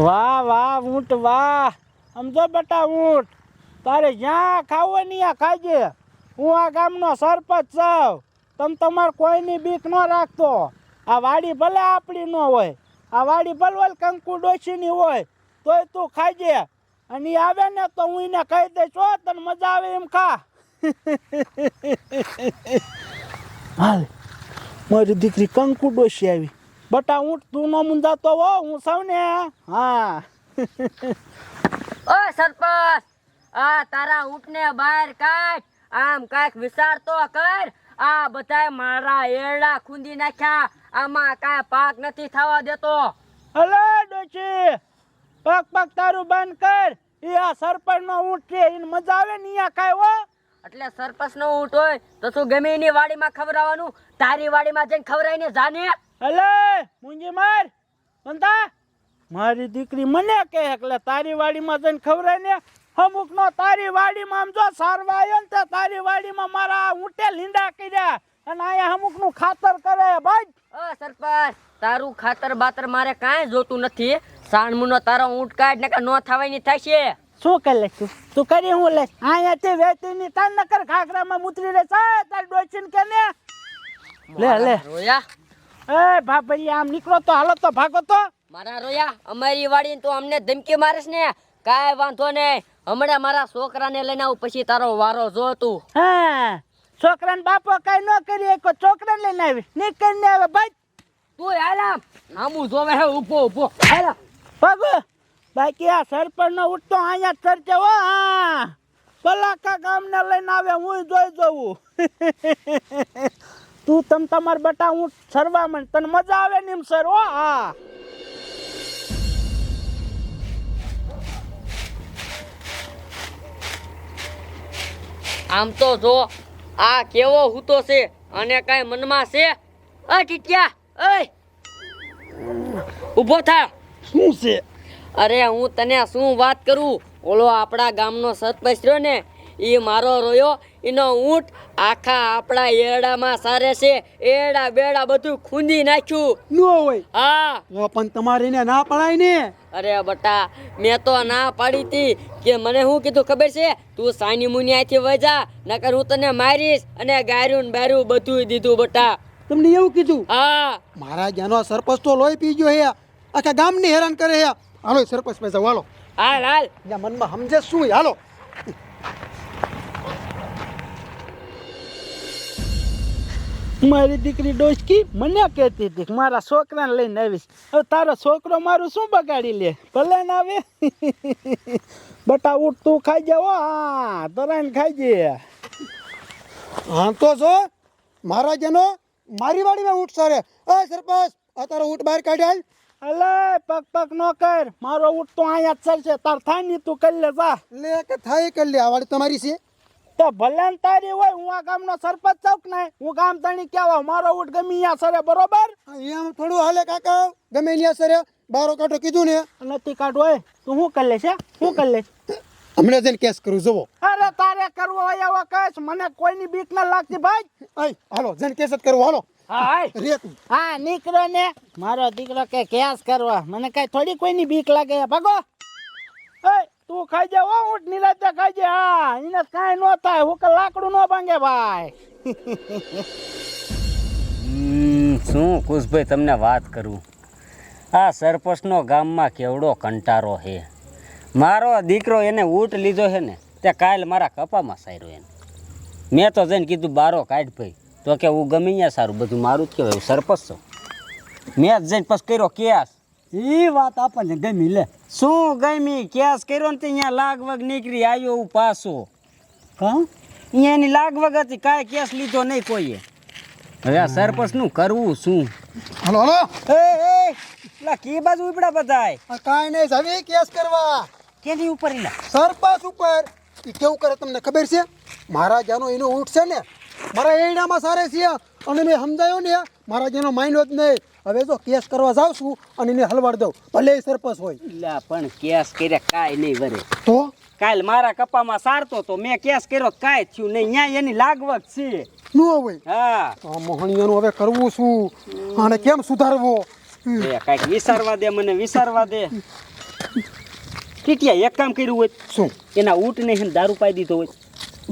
વાહ વાહ ઊંટ વાહ. સમજો બેટા ઊંટ, તારે જ્યાં ખાવું ને ત્યાં ખાજે. હું આ ગામનો સરપંચ છું. તમે તમારે કોઈની બીક ન રાખતો. આ વાડી ભલે આપણી ન હોય, આ વાડી ભલે કંકુ ડોશીની હોય, તોય તું ખાજે. અને ઈ આવે ને તો હું એને કહી દઈશ, હો તને મજા આવે એમ ખા. હાલ મારી દીકરી કંકુ ડોશી આવી. બટા ઊંટ તું ન મુંજાતો હો, હું સૌ ને. હા. ઓ સરપંચ, આ તારા ઊંટને બહાર કાઢ. આમ કાંઈક વિચાર તો કર. આ બધાય મારા એરડા ખૂંદી નાખ્યા. આમાં કાંઈ પાક નથી થવા દેતો. હલો ડોશી, પગ પગ તારું બંધ કર. ઈ આ સરપંચ નો ઊંટ છે, એને મજા આવે ને અહીંયા ખાય હો. એટલે સરપંચ નો ઊંટ હોય તો તું ગમે એની વાડીમાં ખવડાવવાનું. તારી વાડીમાં જઈને ખવડાવીને જાને. હલે મુંજી માર બંધા. મારી દીકરી મને કહે એટલે તારી વાડીમાં જઈને ખવડાય ને. અમુક નો તારી વાડીમાં આમ જો સારવા આવ્યો ને તારી વાડીમાં મારા ઊંટે લીંડા કર્યા અને અહીંયા અમુક નું ખાતર કરે ભાઈ. ઓ સરપંચ, તારું ખાતર બાતર મારે કાંઈ જોતું નથી. સાણમુનો તારો ઊંટ કાઢ ને કે નો થવાની થશે. શું કરી લઈશ તું કરી હું લઈશ અહીંયાથી વેચીની તાર નકર ખાખરામાં મુતરી રે છે તાર ડોચીન કે ને. લે લે રોયા, એ ભાભરી આમ નીકળો તો હાલો તો ભાગો તો. મારા રોયા, અમારી વાડી તો અમને ધમકી મારેશ ને. કાંઈ વાંધો નહીં, હમણાં મારા છોકરાને લઈને આવું પછી તારો વારો જો તું. હા છોકરાને બાપો કઈ ન કરી એક છોકરાને લઈને આવી નીકળીને આવે ભાઈ. તું હાલા આમું જોવે હે ઉભો ઉભો હાલા ભાગો. બાકી આ સરપંચ નો ઉઠતો અહીંયા જ ચર્ચે હો. હા પલાકા ગામને લઈને આવે હું જોઈ જવું. તું તમાર બટા હું સરવા મને તને મજા આવે ને એમ સર હો. હા આમ તો જો આ કેવો હૂતો છે અને કઈ મનમાં છે. અ ટીટિયા, ઓય ઊભો થા. શું છે? અરે હું તને શું વાત કરું. ઓલો આપણા ગામનો સરપંચ રહ્યો ને, ઈ મારો રોયો. એનો ઊંટ આખા આપણા એરડામાં સારે છે. એરડા બેડા બધું ખૂંદી નાખ્યું. ન હોય. હા પણ તમારે એને ના પડાય ને. અરે બટા, મેં તો ના પાડી હતી કે મને શું કીધું ખબર છે? તું સાની મુની આથી વજા, નકર હું તને મારીશ. અને ગાર્યું ને બાર્યું બધું દીધું બટા. તમને એવું કીધું? હા. મારા જ્યાંનો સરપંચ તો લોહી પી ગયો હે, આખા ગામને હેરાન કરે હે. હાલો સરપંચ પાસે હાલો. હાલ હાલ. જ્યાં મનમાં સમજે શું હાલો. મારી દીકરી ડોશકી મને કહેતી હતી કે મારા છોકરાને લઈને આવીશ. હવે તારો છોકરો મારું શું બગાડી લે? ભલે ને આવે. બટા ઉઠ તું ખાઈ જાવ. હા તરાઈને ખાઈ જે. હા તો જો મારા જનો મારી વાડીમાં ઊંટ સારે. એ સરપંચ આ તારો ઊંટ બહાર કાઢ્યા. અલે પગ પગ નો કર, મારો ઊંટ તો અહીંયા જ ચાલશે. તાર થાય ની તું કરી લે જા. લે કે થાય કરી લે. આ વાડી તમારી છે તો ભલે ને તારી હોય. હું આ ગામનો સરપંચ ચોક નહીં, હું ગામ તાણી કહેવા. મારો ઊંટ ગમે અહીંયા સરે બરોબર. એમ થોડું હાલે કાકા, ગમે અહીંયા સરે. બારો કાઢો કીધું ને. નથી કાઢવો હોય તું શું કરી લેશે? શું કરી લેશ? હમણાં જઈને કેસ કરું જુઓ. અરે તારે કરવો હોય એવો કેસ, મને કોઈની બીક ના લાગતી ભાઈ. હાલો જઈને કેસ જ કરવો. હાલો. હા નીકળો ને. મારો દીકરો કે કેસ કરવા, મને કઈ થોડી કોઈની બીક લાગે. ભાગો. તું ખાઈ જા હો ઊંટ નિરાતે ખાઈ જા. હા એને કાંઈ ન થાય. હું કે લાકડું ન ભાંગે ભાઈ. શું કુશભાઈ તમને વાત કરું, આ સરપંચનો ગામમાં કેવડો કંટારો છે. મારો દીકરો એને ઊંટ લીધો છે ને, તે કાલ મારા કપામાં સાર્યો એને. મેં તો જઈને કીધું બારો કાઢ ભાઈ. તો કે હું ગમે ત્યાં સારું, બધું મારું જ કહેવાય, હું સરપંચ છું. મેં જ જઈને પછી કર્યો કેસ. એ વાત આપણને ગમી. લે શું ગમી? કેસ કર્યો ને ત્યાં લાગવગ નીકળી આવ્યો હું પાછો. હા અહીંયા એની લાગવગ હતી, કાંઈ કેસ લીધો નહીં કોઈએ. હવે આ સરપંચનું કરવું શું? હાલો હાલો. પેલા કી બાજુ ઉપડા બધાય કાંઈ નહીં જવી કેસ કરવા. કેની ઉપર એલા? સરપંચ ઉપર. એ કેવું કરે તમને ખબર છે? મારા જ્યાંનો એનો ઊંટ છે ને, મારા એડામાં સારે છે. અને મેં સમજાયો ને, મારા જેનો માન્યો જ નહીં. હવે જો કેસ કરવા જાઉં છું અને એને હલવાડ દઉં, ભલે એ સરપંચ હોય. લા પણ કેસ કર્યા કાંઈ નહીં વરે. તો કાલ મારા કપામાં સારતો તો મેં કેસ કર્યો, કાંઈ થયું નહીં. ન્યા એની લાગવગ છે. ન હોય. હા મોહણીયાનું હવે કરવું શું અને કેમ સુધારવો? એ કાંઈક વિચારવા દે મને, વિચારવા દે. ટીટિયા એક કામ કર્યું હોય, શું એના ઊંટને છે ને દારૂ પાઈ દીધો હોય.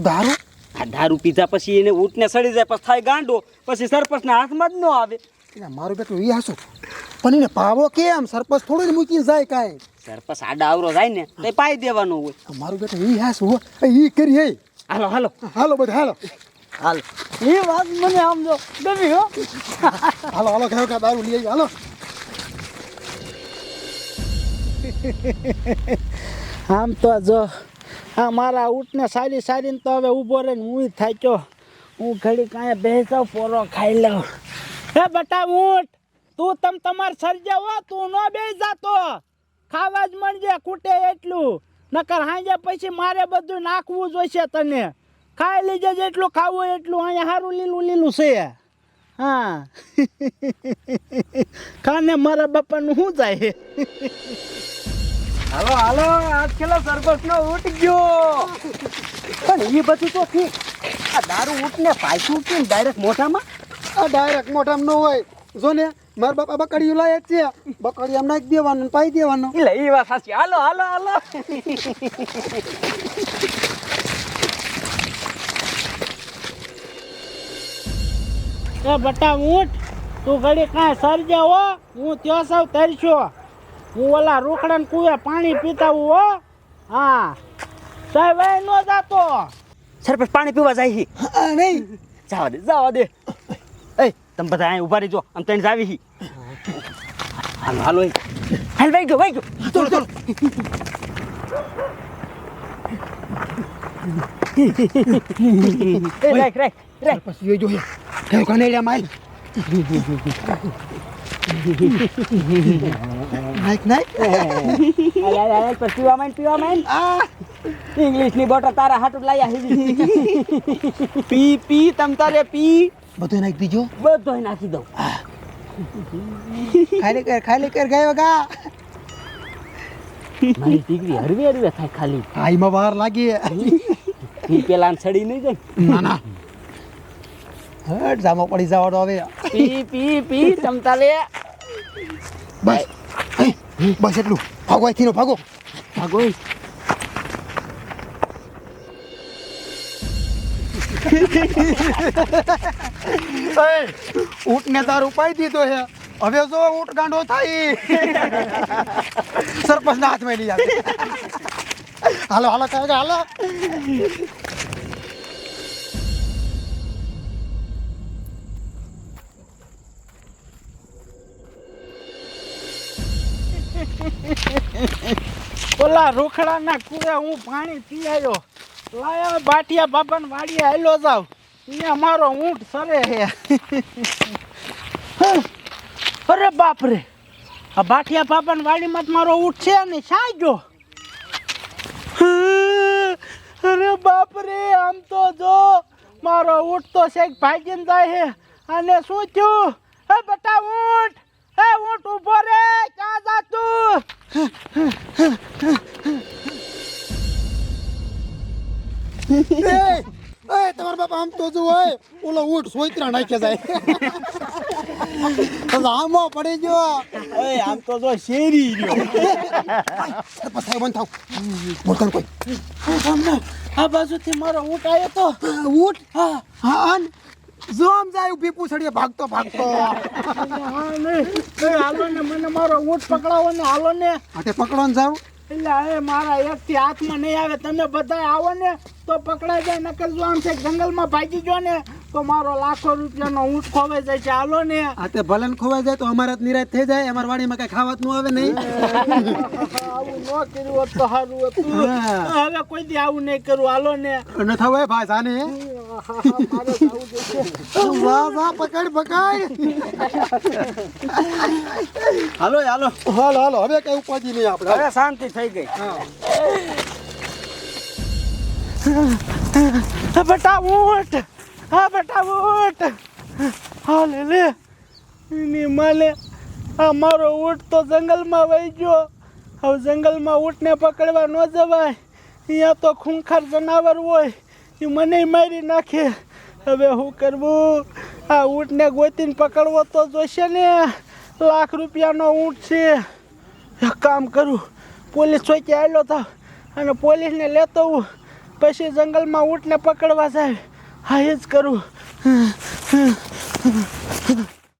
દારૂ? આ દારૂ પીધા પછી એને ઊંટને સડી જાય, પછી થાય ગાંડો, પછી સરપંચના હાથમાં જ ન આવે. એટલે મારું બેટું ઈ હાસું પણ એને પાવો કેમ? સરપંચ થોડું ને મૂકીને જાય કાંઈ. સરપંચ આડા આવરો જાય ને તો પાઈ દેવાનું હોય. મારું બેટું ઈ હાસું હો. ઈ કરી હે. હાલો હાલો હાલો બધા હાલો. હાલ. એ વાત મને આમ જો ગમી હો. હાલો હાલો કહો કે દારૂ લઈ આવી હાલો. આમ તો જો આ મારા ઊંટને સારીને તો હવે ઊભો રહીને હું થાક્યો. હું ઘડી કાંઈ બેસાવ પોરો ખાઈ લઉં. હે બટા ઊંટ, તું તમાર સરજે હો, તું ન બેસી જાતો. ખાવા જ મળજે ખૂટે એટલું, નકર હાંજે પછી મારે બધું નાખવું જોઈશે તને. ખાઈ લીજે જેટલું ખાવું એટલું, અહીંયા સારું લીલું છે. હા ખાને મારા બાપાનું શું જાય. હાલો હાલો આજ ખેલો સરપંચનો ઊંટ ગયો. પણ એ બધું તો ઠીક, આ દારૂ ઊંટને પાછું કે ડાયરેક્ટ મોઢામાં? આ ડાયરેક્ટ મોઢામાં ન હોય. જો ને મારા બાપા બકડીયું લાયક છે, બકડી આમ નાખી દેવાનું પાઈ દેવાનું. એટલે એ વાત સાચી. હાલો હાલો હાલો. એ બટા ઊંટ, તું ઘડી કાંઈ સરજે હો, હું ત્યાં સાવ તરસ્યો. હું ઓલા રોકડાને કુએ પાણી પીતાવું હો. હા સાહેબ એ ન જાતો. સરપંચ પાણી પીવા જાય છે. નહીં જવા દે. એ તમે બધા અહીં ઉભા રહીજો, આમ તને જાવી હી. હાલો હાલો હાલ વાઈ ગયો. ચાલો ચાલો. રાખ. પછી જોઈ જોઈએ કયો કાને લે માલ. નાખ પીવા માંડ. ઇંગ્લિશ ની બોટલ તારા હાટું લાયા. પી તમ તારે પી. બધું નાખી દીજો. બધો નાખી દઉં. ખાલી કર ગયો ગા. મારી દીકરી હરવે થાય ખાલી. આઈમાં વાર લાગી. ઈ પેલા સડી નહીં જાય. ના હટ જામો પડી જવાનો હવે. પી તમતા લે. બસ એટલું. ભાગો અહીંથી ભાગો. ઊંટને દારૂ પાઈ દીધો છે, હવે જો ઊંટ ગાંડો થાય. સરપંચના હાથમાં લઈ આવે. હાલો હાલો કહે હાલો. ઓલા રોખડાના કુએ હું પાણી પી આવ્યો. લાયા બાટિયા બાપાને વાડીએ હાલ્યો જાવ. અહીંયા મારો ઊંટ સરે છે. અરે બાપરે, આ બાટિયા બાપાની વાડીમાં જ મારો ઊંટ છે ને શાય ગયો. અરે બાપરે, આમ તો જો મારો ઊંટ તો શેક ભાગીને જાય છે. અને શું થયું? હે બટા ઊંટ, હે ઊંટ ઊભો રે, ક્યાં જા તું? તમારા બાપા આમ તો જો હોય ઓલો ઊંટ સોયત્રા નાખે જાય. આમો પડી ગયો. આમ તો જો શેરી રહ્યો. સરપંચ સાહેબ બંધ થાવ. બોલતા કોઈ. આ બાજુથી મારો ઊંટ આવ્યો તો. ઊંટ? હા હા. જો આમ જાય ઉભી પૂછડીએ ભાગતો. હાલો ને, મને મારો ઊંટ પકડાવો ને, હાલો ને. હાથે પકડો ને જાવ. એટલે હવે મારા એકથી હાથમાં નહીં આવે. તમે બધા આવો ને તો પકડાઈ જાય. નકર જો આમ છે જંગલમાં ભાગી ગયો ને તો મારો લાખો રૂપિયાનો ઊંટ ખોવાઈ જાય છે. હાલો ને. હાથે ભલે ને ખોવાઈ જાય તો અમારા નિરાશ થઈ જાય. અમારા વાડીમાં કઈ ખાવાનું આવે નહીં. આવું ન કર્યું હોત તો સારું હતું. હવે કોઈ દી આવું નહીં કરું. હાલો ને. ન થવાય ભાઈ જાને. મારે જવું જોઈએ. વાહ પકડ. હાલો હાલો હવે કઈ ઉપાજી નહીં આપણે. હવે શાંતિ થઈ ગઈ. બેટા ઊંટ, હા બેટા ઊંટ. હા લે એની માને આ મારો ઊંટ તો જંગલમાં વહી ગયો. હવે જંગલમાં ઊંટને પકડવા ન જવાય. અહીંયા તો ખૂંખાર જનાવર હોય, એ મને મારી નાખે. હવે શું કરવું? આ ઊંટને ગોતીને પકડવો તો જોઈશે ને. લાખ રૂપિયાનો ઊંટ છે. એક કામ કરું, પોલીસ ચોકી આવેલો થાવ અને પોલીસને લેતો હું, પછી જંગલમાં ઊંટને પકડવા જાય. હા, એ જ કરું.